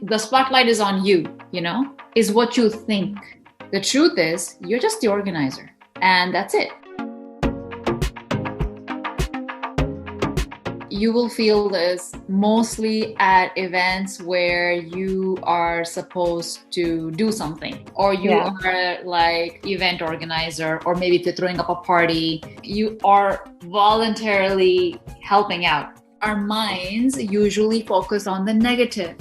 The spotlight is on you, is what you think. The truth is, you're just the organizer, and that's it. You will feel this mostly at events where you are supposed to do something, or you are like event organizer, or maybe if you're throwing up a party, you are voluntarily helping out. Our minds usually focus on the negative.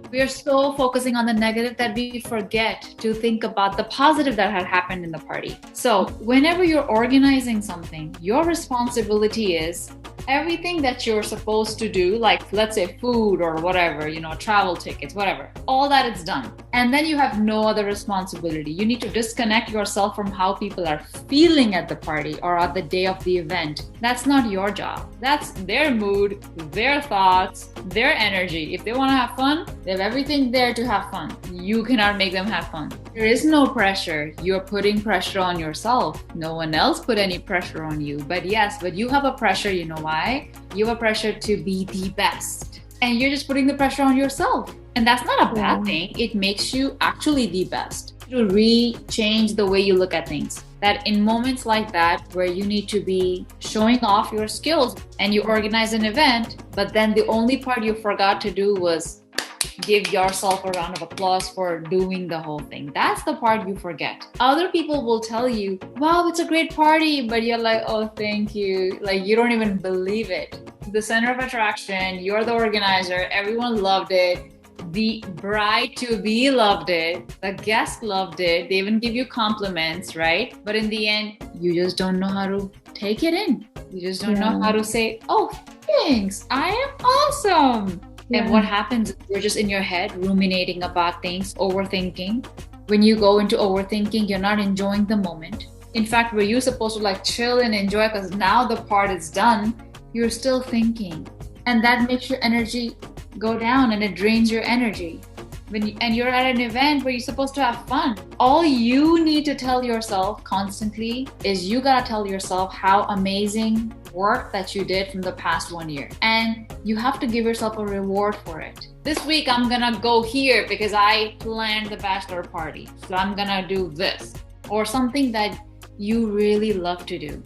We are so focusing on the negative that we forget to think about the positive that had happened in the party. So whenever you're organizing something, your responsibility is everything that you're supposed to do, like let's say food or whatever, travel tickets, whatever, all that is done. And then you have no other responsibility. You need to disconnect yourself from how people are feeling at the party or at the day of the event. That's not your job. That's their mood, their thoughts, their energy. If they want to have fun, they have everything there to have fun. You cannot make them have fun. There is no pressure. You're putting pressure on yourself. No one else put any pressure on you. But yes, but you have a pressure, you know why? You have a pressure to be the best. And you're just putting the pressure on yourself. And that's not a bad thing. It makes you actually the best. To change the way you look at things. That in moments like that, where you need to be showing off your skills and you organize an event, but then the only part you forgot to do was give yourself a round of applause for doing the whole thing. That's the part you forget. Other people will tell you, wow, it's a great party, but you're like, oh, thank you. Like, you don't even believe it. The center of attraction, you're the organizer, everyone loved it. The bride-to-be loved it. The guest loved it. They even give you compliments, right? But in the end, you just don't know how to take it in. You just don't know how to say, oh, thanks, I am awesome. And what happens is you're just in your head ruminating about things, overthinking. When you go into overthinking, you're not enjoying the moment. In fact, were you supposed to chill and enjoy because now the part is done, you're still thinking. And that makes your energy go down and it drains your energy. And you're at an event where you're supposed to have fun. All you need to tell yourself constantly is you gotta tell yourself how amazing work that you did from the past 1 year. And you have to give yourself a reward for it. This week I'm gonna go here because I planned the bachelor party. So I'm gonna do this. Or something that you really love to do.